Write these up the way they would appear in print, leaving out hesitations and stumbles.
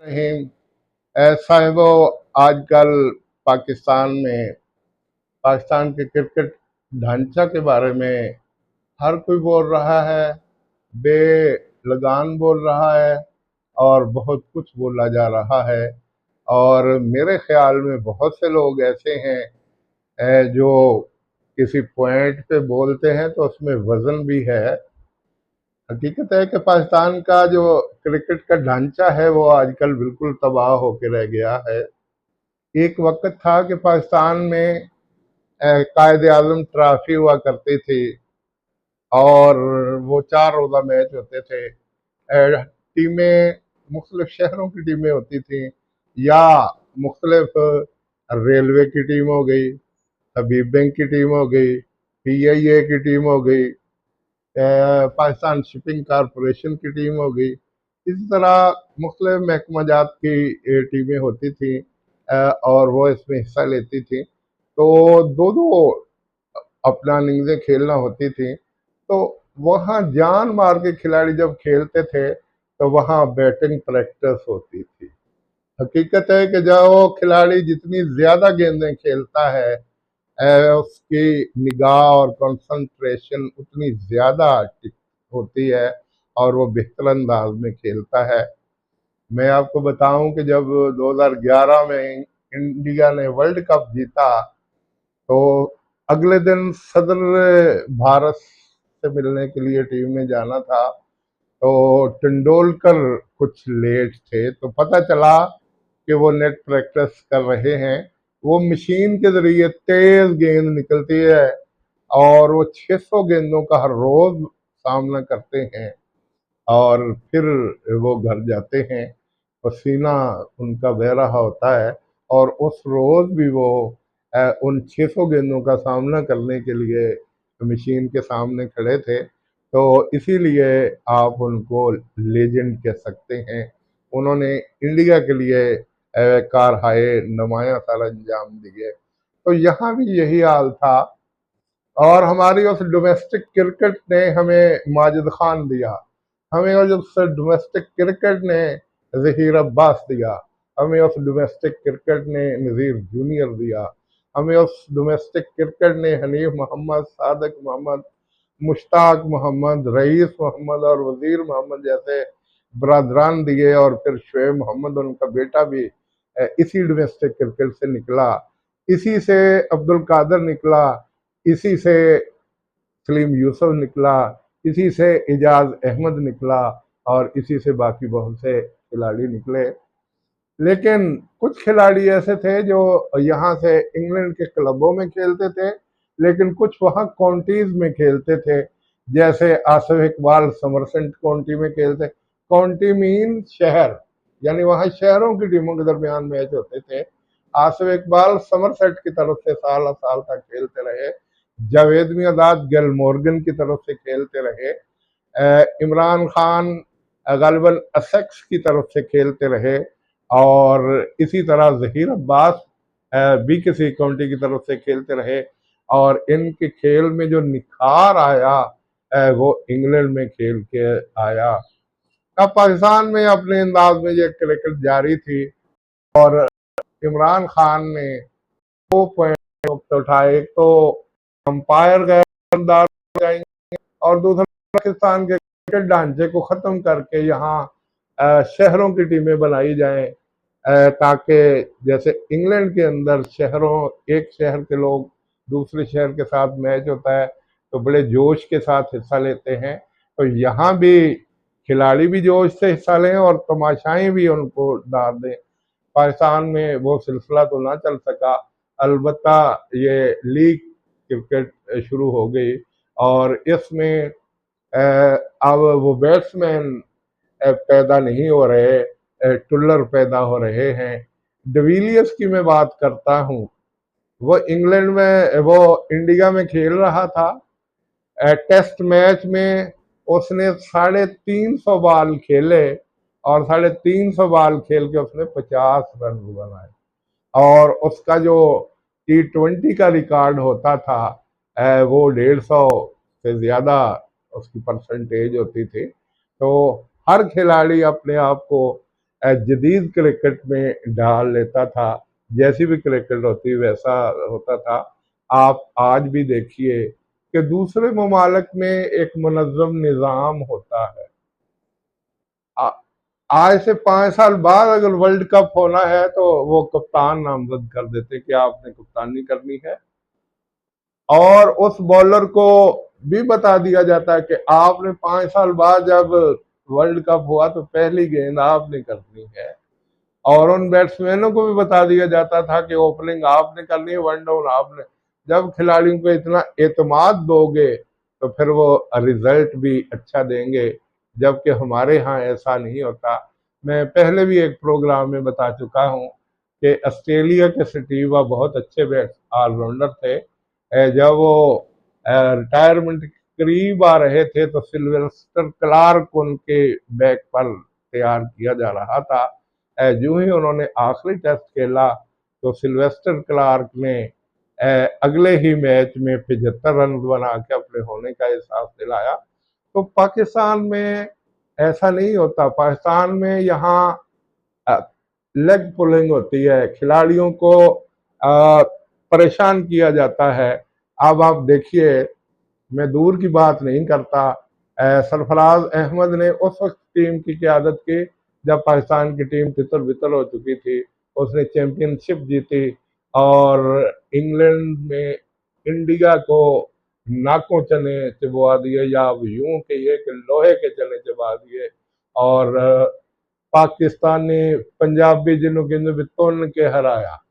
रहीम। साहिबो, आजकल पाकिस्तान में पाकिस्तान के क्रिकेट ढांचा के बारे में हर कोई बोल रहा है, बेलगान बोल रहा है और बहुत कुछ बोला जा रहा है। और मेरे ख्याल में बहुत से लोग ऐसे हैं जो किसी पॉइंट पे बोलते हैं तो उसमें वजन भी है। हकीकत है कि पाकिस्तान का जो क्रिकेट का ढांचा है वो आजकल बिल्कुल तबाह होकर रह गया है। एक वक्त था कि पाकिस्तान में कायद आजम ट्रॉफी हुआ करती थी और वो 4 रोज़ा मैच होते थे। टीमें मुख्तलिफ शहरों की टीमें होती थी या मुख्तलिफ रेलवे की टीम हो गई, हबीब बैंक की टीम हो गई, PIA की टीम हो गई, पाकिस्तान शिपिंग कारपोरेशन की टीम हो गई। इसी तरह मुख्तलिफ महकमा जात की टीमें होती थी और वो इसमें हिस्सा लेती थी। तो दो दो अपना इनिंग्सें खेलना होती थी। तो वहाँ जान मार के खिलाड़ी जब खेलते थे तो वहाँ बैटिंग प्रैक्टिस होती थी। हकीकत है कि जब वो खिलाड़ी जितनी ज़्यादा गेंदें खेलता है उसकी निगाह और कंसंट्रेशन उतनी ज़्यादा होती है और वो बेहतर अंदाज में खेलता है। मैं आपको बताऊं कि जब 2011 में इंडिया ने वर्ल्ड कप जीता तो अगले दिन सदर भारत से मिलने के लिए टीम में जाना था। तो तेंदुलकर कुछ लेट थे तो पता चला कि वो नेट प्रैक्टिस कर रहे हैं। वो मशीन के जरिए तेज गेंद निकलती है और वो 600 गेंदों का हर रोज सामना करते हैं और फिर वो घर जाते हैं। पसीना उनका बह रहा होता है और उस रोज भी वो उन 600 गेंदों का सामना करने के लिए मशीन के सामने खड़े थे। तो इसीलिए आप उनको लेजेंड कह सकते हैं। उन्होंने इंडिया के लिए कारहाय नुमाया सारा अंजाम दिए। तो यहाँ भी यही हाल था और हमारी उस डोमेस्टिक क्रिकेट ने हमें माजिद खान दिया, हमें उस डोमेस्टिक क्रिकेट ने जहीर अब्बास दिया, हमें उस डोमेस्टिक क्रिकेट ने नज़ीर जूनियर दिया, हमें उस डोमेस्टिक क्रिकेट ने हनीफ मोहम्मद, सादक मोहम्मद, मुश्ताक मोहम्मद, रईस मोहम्मद और वजीर मोहम्मद जैसे बरदरान दिए। और फिर शुएब मोहम्मद उनका बेटा भी इसी डोमेस्टिक क्रिकेट से निकला, इसी से अब्दुल कादर निकला, इसी से सलीम यूसुफ निकला, इसी से एजाज अहमद निकला और इसी से बाकी बहुत से खिलाड़ी निकले। लेकिन कुछ खिलाड़ी ऐसे थे जो यहाँ से इंग्लैंड के क्लबों में खेलते थे, लेकिन कुछ वहाँ काउंटीज में खेलते थे। जैसे आसिफ इकबाल समरसेट काउंटी में खेलते। काउंटी मीन शहर, यानी वहाँ शहरों की टीमों के दरमियान मैच होते थे। आसिफ इकबाल समरसेट की तरफ से साल साल तक खेलते रहे। जावेद मियांदाद गैलमोर्गन की तरफ से खेलते रहे। इमरान खान गालिबन एसेक्स की तरफ से खेलते रहे और इसी तरह जहीर अब्बास भी किसी काउंटी की तरफ से खेलते रहे। और इनके खेल में जो निखार आया वो इंग्लैंड में खेल के आया। अब पाकिस्तान में अपने अंदाज में ये क्रिकेट जारी थी और इमरान खान ने 2 पॉइंट उठाए। एक तो अंपायर गैरदार जाएंगे और दूसरा पाकिस्तान के क्रिकेट ढांचे को खत्म करके यहाँ शहरों की टीमें बनाई जाएं ताकि जैसे इंग्लैंड के अंदर शहरों, एक शहर के लोग दूसरे शहर के साथ मैच होता है तो बड़े जोश के साथ हिस्सा लेते हैं। तो यहाँ भी खिलाड़ी भी जोश से हिस्सा लें और तमाशाएं भी उनको डाल दें। पाकिस्तान में वो सिलसिला तो ना चल सका, अलबत्ता ये लीग क्रिकेट शुरू हो गई और इसमें अब वो बैट्समैन पैदा नहीं हो रहे, टुल्लर पैदा हो रहे हैं। डिविलियर्स की मैं बात करता हूँ, वो इंग्लैंड में, वो इंडिया में खेल रहा था। टेस्ट मैच में उसने 350 बॉल खेले और 350 बॉल खेल के उसने 50 रन बनाए। और उसका जो T20 का रिकॉर्ड होता था वो 150 से ज़्यादा उसकी परसेंटेज होती थी। तो हर खिलाड़ी अपने आप को जदीद क्रिकेट में डाल लेता था। जैसी भी क्रिकेट होती वैसा होता था। आप आज भी देखिए कि दूसरे ममालिक में एक मुनज़्ज़म निज़ाम होता है। आ- आज से 5 साल बाद अगर वर्ल्ड कप होना है तो वो कप्तान नामजद कर देते कि आपने कप्तानी करनी है, और उस बॉलर को भी बता दिया जाता है कि आपने 5 साल बाद जब वर्ल्ड कप हुआ तो पहली गेंद आपने करनी है। और उन बैट्समैनों को भी बता दिया जाता था कि ओपनिंग आपने करनी है, वन डाउन आपने। जब खिलाड़ियों को इतना एतमाद दोगे तो फिर वो रिजल्ट भी अच्छा देंगे, जबकि हमारे यहाँ ऐसा नहीं होता। मैं पहले भी एक प्रोग्राम में बता चुका हूँ कि ऑस्ट्रेलिया के स्टीवा बहुत अच्छे बैट्स ऑलराउंडर थे। जब वो रिटायरमेंट के करीब आ रहे थे तो सिल्वेस्टर क्लार्क उनके बैक पर तैयार किया जा रहा था। जो ही उन्होंने आखिरी टेस्ट खेला तो सिल्वेस्टर क्लार्क ने अगले ही मैच में 75 रन बना के अपने होने का एहसास दिलाया। तो पाकिस्तान में ऐसा नहीं होता। पाकिस्तान में यहाँ लेग पुलिंग होती है, खिलाड़ियों को परेशान किया जाता है। अब आप देखिए, मैं दूर की बात नहीं करता, सरफराज अहमद ने उस वक्त टीम की क़यादत की जब पाकिस्तान की टीम तितर बितर हो चुकी थी। उसने चैंपियनशिप जीती और इंग्लैंड में इंडिया को नाकों चने चबवा दिए, या यूं कहिए कि लोहे के चने चबा दिए। और पाकिस्तान ने पंजाबी जिन्हों भी तोन के हराया।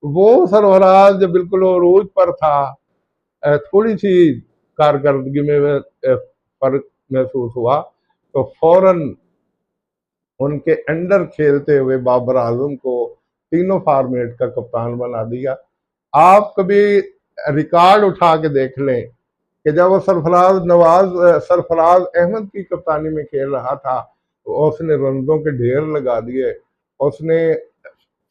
वो सरफराज जब बिल्कुल अरूज पर था, थोड़ी सी कारकर्दगी में फर्क महसूस हुआ तो फौरन उनके अंडर खेलते हुए बाबर आजम को तीनों फॉर्मेट का कप्तान बना दिया। आप कभी रिकॉर्ड उठा के देख लें कि जब वो सरफराज अहमद की कप्तानी में खेल रहा था तो उसने रनों के ढेर लगा दिए। उसने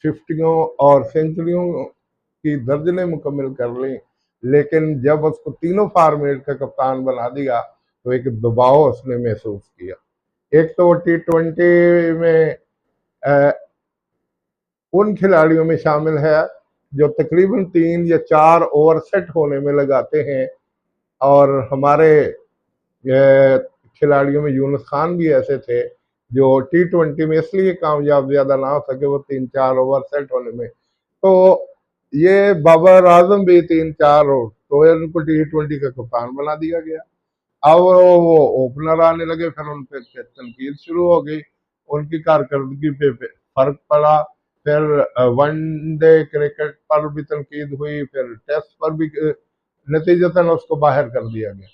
फिफ्टियों और सेंचुरियों की दर्जने मुकम्मल कर ली। लेकिन जब उसको तीनों फॉर्मेट का कप्तान बना दिया तो एक दबाव उसने महसूस किया। एक तो वो T20 में अ, उन खिलाड़ियों में शामिल है जो तकरीबन 3 या 4 ओवर सेट होने में लगाते हैं। और हमारे खिलाड़ियों में यूनुस खान भी ऐसे थे जो T20 में इसलिए कामयाब ज्यादा ना हो सके, वो 3-4 ओवर सेट होने में। तो ये बाबर आजम भी 3-4 तो उनको T20 का कप्तान बना दिया गया। अब वो ओपनर आने लगे, फिर उन पे तनकीद शुरू हो गई, उनकी कारकर्दगी पे फर्क पड़ा। फिर वनडे क्रिकेट पर भी तनकीद हुई, फिर टेस्ट पर भी नतीजतन उसको बाहर कर दिया गया।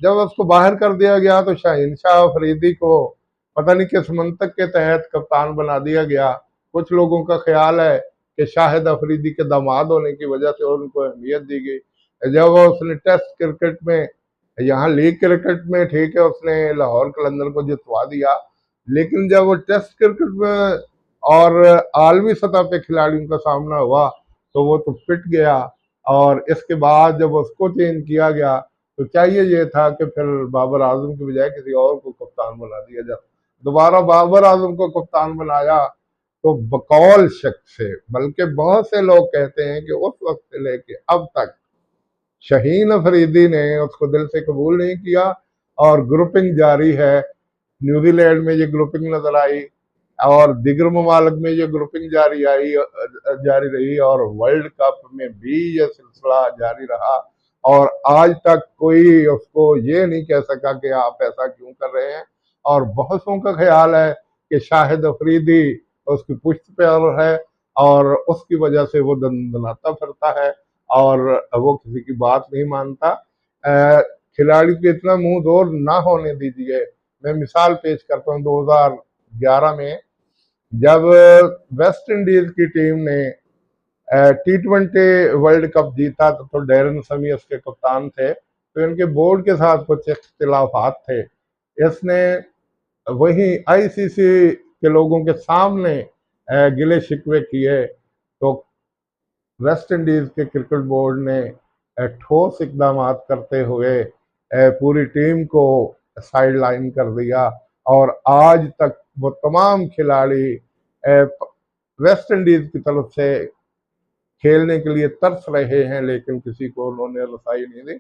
जब उसको बाहर कर दिया गया तो शाहीन शाह अफरीदी को पता नहीं किस मंतक के तहत कप्तान बना दिया गया। कुछ लोगों का ख्याल है कि शाहिद अफरीदी के दामाद होने की वजह से उनको अहमियत दी गई। जब उसने टेस्ट क्रिकेट में, यहाँ लीग क्रिकेट में ठीक है उसने लाहौर कलंदर को जितवा दिया, लेकिन जब वो टेस्ट क्रिकेट में और आलमी सतह पे खिलाड़ियों का सामना हुआ तो वो तो पिट गया। और इसके बाद जब उसको चेंज किया गया तो चाहिए ये था कि फिर बाबर आजम की बजाय किसी और को कप्तान बना दिया जाए। दोबारा बाबर आजम को कप्तान बनाया तो बकौल शक से, बल्कि बहुत से लोग कहते हैं कि उस वक्त से लेके अब तक शाहीन अफरीदी ने उसको दिल से कबूल नहीं किया। और ग्रुपिंग जारी है, न्यूजीलैंड में ये ग्रुपिंग नजर आई और दीगर ममालिक में ये ग्रुपिंग जारी रही, और वर्ल्ड कप में भी ये सिलसिला जारी रहा। और आज तक कोई उसको ये नहीं कह सका कि आप ऐसा क्यों कर रहे हैं। और बहुतों का ख्याल है कि शाहिद अफरीदी उसकी पुश्त पर है और उसकी वजह से वो दंदनाता फिरता है और वो किसी की बात नहीं मानता। खिलाड़ी को इतना मुंह जोर ना होने दीजिए। मैं मिसाल पेश करता हूँ, 2011 में जब वेस्ट इंडीज की टीम ने T20 वर्ल्ड कप जीता तो डैरन समी उसके कप्तान थे। तो इनके बोर्ड के साथ कुछ इख्तिलाफात थे। इसने वही आईसीसी के लोगों के सामने गिले शिकवे किए तो वेस्ट इंडीज के क्रिकेट बोर्ड ने ठोस इकदाम करते हुए पूरी टीम को साइड लाइन कर दिया और आज तक वो तमाम खिलाड़ी वेस्ट इंडीज की तरफ से खेलने के लिए तरस रहे हैं, लेकिन किसी को उन्होंने रसाई नहीं दी।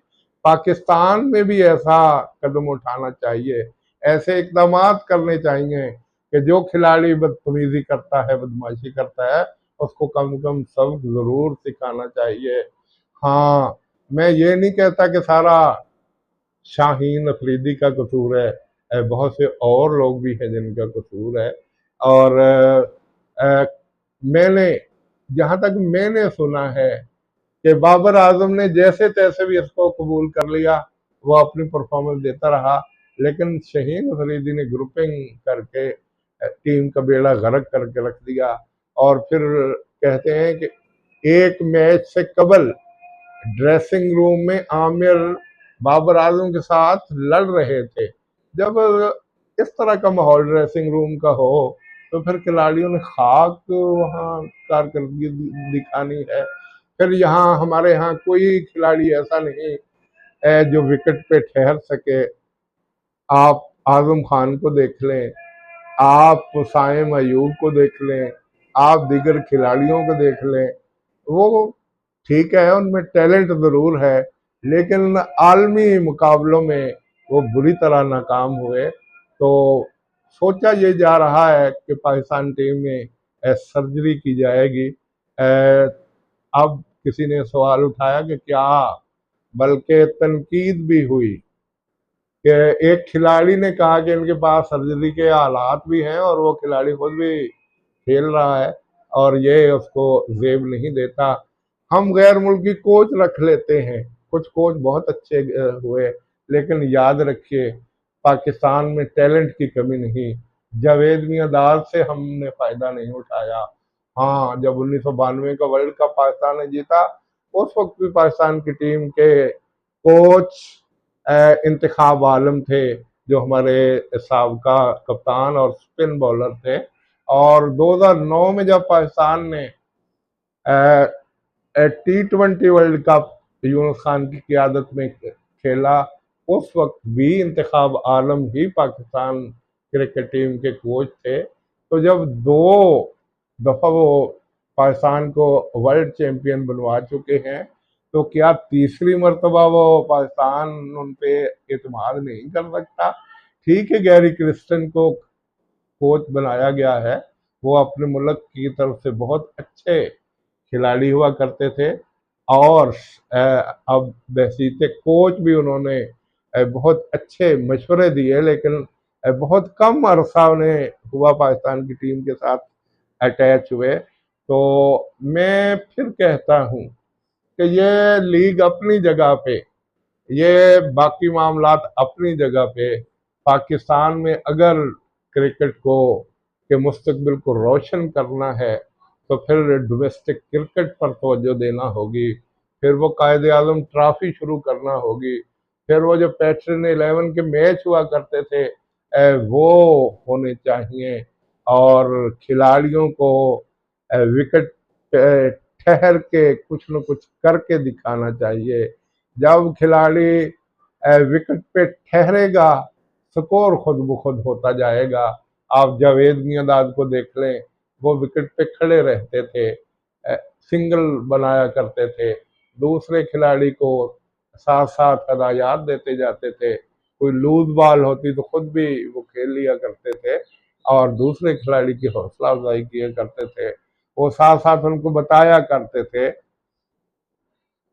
पाकिस्तान में भी ऐसा कदम उठाना चाहिए, ऐसे इकदाम करने चाहिए कि जो खिलाड़ी बदतमीजी करता है, बदमाशी करता है, उसको कम से कम सबक जरूर सिखाना चाहिए। हाँ, मैं ये नहीं कहता कि सारा शाहीन अफरीदी का कसूर है, बहुत से और लोग भी हैं जिनका कसूर है। और अ, मैंने जहां तक मैंने सुना है कि बाबर आजम ने जैसे तैसे भी इसको कबूल कर लिया, वो अपनी परफॉर्मेंस देता रहा, लेकिन शहीन अफरीदी ने ग्रुपिंग करके टीम का बेड़ा गर्क करके रख दिया। और फिर कहते हैं कि एक मैच से कबल ड्रेसिंग रूम में आमिर बाबर आजम के साथ लड़ रहे थे। जब इस तरह का माहौल ड्रेसिंग रूम का हो, तो फिर खिलाड़ियों ने खाक वहाँ कारकर्दगी दिखानी है। फिर यहाँ हमारे यहाँ कोई खिलाड़ी ऐसा नहीं है जो विकेट पे ठहर सके। आप आजम खान को देख लें, आप साइम अयूब को देख लें, आप दीगर खिलाड़ियों को देख लें, वो ठीक है, उनमें टैलेंट जरूर है, लेकिन आलमी मुकाबलों में वो बुरी तरह नाकाम हुए। तो सोचा ये जा रहा है कि पाकिस्तान टीम में सर्जरी की जाएगी। अब किसी ने सवाल उठाया कि क्या, बल्कि तनकीद भी हुई कि एक खिलाड़ी ने कहा कि इनके पास सर्जरी के हालात भी हैं और वो खिलाड़ी खुद भी खेल रहा है और ये उसको जेब नहीं देता। हम गैर मुल्की कोच रख लेते हैं, कुछ कोच बहुत अच्छे हुए, लेकिन याद रखिए पाकिस्तान में टैलेंट की कमी नहीं। जावेद मियांदाद से हमने फायदा नहीं उठाया। हाँ, जब 1992 का वर्ल्ड कप पाकिस्तान ने जीता, उस वक्त भी पाकिस्तान की टीम के कोच इंतखाब आलम थे, जो हमारे साबका कप्तान और स्पिन बॉलर थे। और 2009 में जब पाकिस्तान ने T20 world cup Yunus Khan की क़ियादत में खेला, उस वक्त भी इंतखाब आलम ही पाकिस्तान क्रिकेट टीम के कोच थे। तो जब दो दफा वो पाकिस्तान को वर्ल्ड चैंपियन बनवा चुके हैं, तो क्या तीसरी मरतबा वो पाकिस्तान उन पे एतमाद नहीं कर सकता? ठीक है, गैरी क्रिस्टन को कोच बनाया गया है, वो अपने मुल्क की तरफ से बहुत अच्छे खिलाड़ी हुआ करते थे, और अब बहसीत कोच भी उन्होंने बहुत अच्छे मशवरे दिए, लेकिन बहुत कम अरसा उन्हें हुआ पाकिस्तान की टीम के साथ अटैच हुए। तो मैं फिर कहता हूँ कि ये लीग अपनी जगह पे, ये बाकी मामलात अपनी जगह पे, पाकिस्तान में अगर क्रिकेट को के मुस्तकबिल को रोशन करना है, तो फिर डोमेस्टिक क्रिकेट पर तवज्जो देना होगी, फिर वो कायदे आजम ट्रॉफी शुरू करना होगी, फिर वो जो पैटर्न 11 के मैच हुआ करते थे वो होने चाहिए, और खिलाड़ियों को विकेट ठहर के कुछ न कुछ करके दिखाना चाहिए। जब खिलाड़ी विकेट पे ठहरेगा, स्कोर खुद ब खुद होता जाएगा। आप जावेद मियांदाद को देख लें, वो विकेट पे खड़े रहते थे, सिंगल बनाया करते थे, दूसरे खिलाड़ी को साथ साथ हदायत देते जाते थे, कोई लूज बॉल होती तो खुद भी वो खेल लिया करते थे और दूसरे खिलाड़ी की हौसला अफजाई किया करते थे। वो साथ साथ उनको बताया करते थे।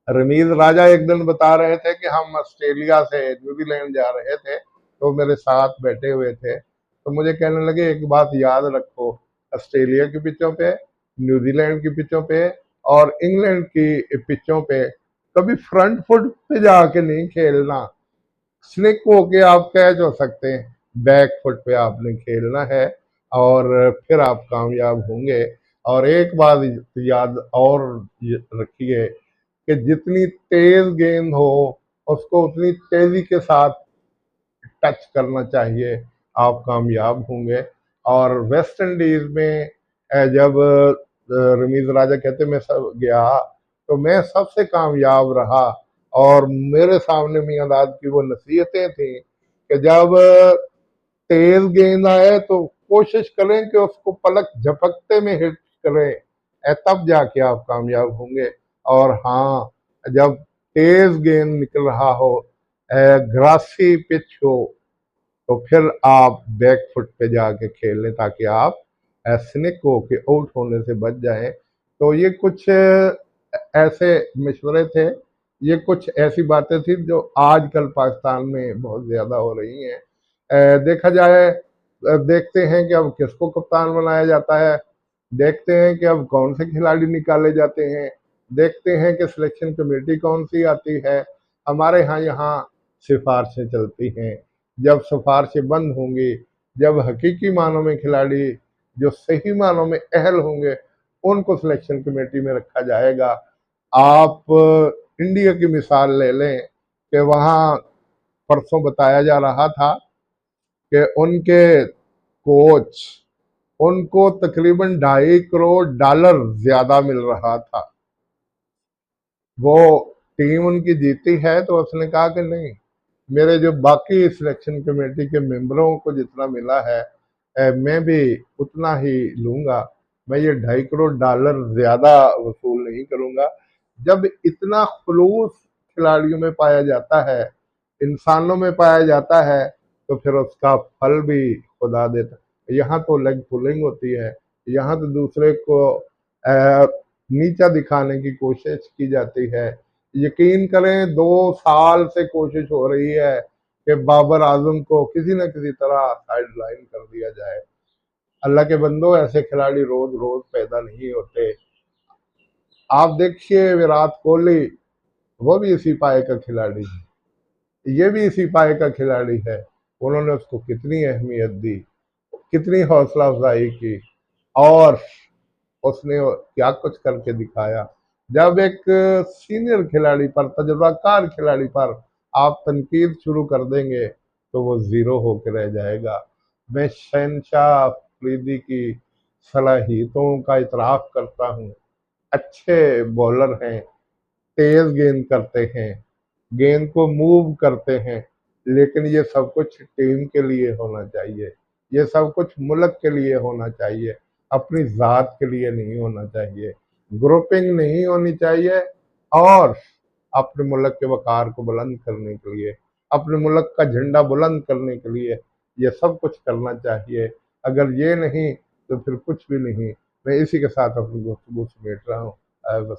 रमीज राजा एक दिन बता रहे थे कि हम ऑस्ट्रेलिया से न्यूजीलैंड जा रहे थे, तो मेरे साथ बैठे हुए थे, तो मुझे कहने लगे एक बात याद रखो, ऑस्ट्रेलिया की पिचों पे, न्यूजीलैंड की पिचों पे और इंग्लैंड की पिचों पे कभी फ्रंट फुट पे जाके नहीं खेलना। स्लिक होके आप कैच हो सकते हैं, बैक फुट पे आपने खेलना है और फिर आप कामयाब होंगे। और एक बात याद और रखिए कि जितनी तेज गेंद हो, उसको उतनी तेजी के साथ टच करना चाहिए, आप कामयाब होंगे। और वेस्ट इंडीज में जब रमीज राजा कहते मैं सब गया, तो मैं सबसे कामयाब रहा, और मेरे सामने मियांदाद की वो नसीहतें थी कि जब तेज गेंद आए तो कोशिश करें कि उसको पलक झपकते में हिट करें, तब जाके आप कामयाब होंगे। और हाँ, जब तेज गेंद निकल रहा हो, ग्रासी पिच हो, तो फिर आप बैक फुट पे जाके खेल लें ताकि आप स्निक हो के आउट होने से बच जाएं। तो ये कुछ ऐसे मशवरे थे, ये कुछ ऐसी बातें थी जो आजकल पाकिस्तान में बहुत ज़्यादा हो रही हैं। देखा जाए, देखते हैं कि अब किसको कप्तान बनाया जाता है, देखते हैं कि अब कौन से खिलाड़ी निकाले जाते हैं, देखते हैं कि सिलेक्शन कमेटी कौन सी आती है। हमारे यहाँ सिफारिशें चलती हैं। जब सिफारिशें बंद होंगी, जब हकीकी मानों में खिलाड़ी जो सही मानों में अहल होंगे, उनको सिलेक्शन कमेटी में रखा जाएगा। आप इंडिया की मिसाल ले लें कि वहाँ परसों बताया जा रहा था कि उनके कोच, उनको तकरीबन $2.5 करोड़ ज्यादा मिल रहा था। वो टीम उनकी जीती है तो उसने कहा कि नहीं, मेरे जो बाकी सिलेक्शन कमेटी के मेंबरों को जितना मिला है, मैं भी उतना ही लूंगा, मैं ये $2.5 करोड़ ज्यादा वसूल नहीं करूंगा। जब इतना खुलूस खिलाड़ियों में पाया जाता है, इंसानों में पाया जाता है, तो फिर उसका फल भी खुदा देता है। यहाँ तो लेग पुलिंग होती है, यहाँ तो दूसरे को नीचा दिखाने की कोशिश की जाती है। यकीन करें, 2 साल से कोशिश हो रही है कि बाबर आजम को किसी न किसी तरह साइड लाइन कर दिया जाए। अल्लाह के बंदो, ऐसे खिलाड़ी रोज रोज पैदा नहीं होते। आप देखिए विराट कोहली, वो भी इसी पाए का खिलाड़ी है, ये भी इसी पाए का खिलाड़ी है। उन्होंने उसको कितनी अहमियत दी, कितनी हौसला अफजाई की, और उसने क्या कुछ करके दिखाया। जब एक सीनियर खिलाड़ी पर, तजुर्बाकार खिलाड़ी पर आप तनकीद शुरू कर देंगे, तो वो जीरो होकर रह जाएगा। मैं शहनशाह अफरीदी की सलाहियतों का इतराफ़ करता हूँ। अच्छे बॉलर हैं, तेज गेंद करते हैं, गेंद को मूव करते हैं, लेकिन ये सब कुछ टीम के लिए होना चाहिए, ये सब कुछ मुल्क के लिए होना चाहिए, अपनी ज़ात के लिए नहीं होना चाहिए। ग्रुपिंग नहीं होनी चाहिए, और अपने मुल्क के वक़ार को बुलंद करने के लिए, अपने मुल्क का झंडा बुलंद करने के लिए ये सब कुछ करना चाहिए। अगर ये नहीं, तो फिर कुछ भी नहीं। मैं इसी के साथ अपनी गुफ्तगू समेट रहा हूँ। अस्सलाम।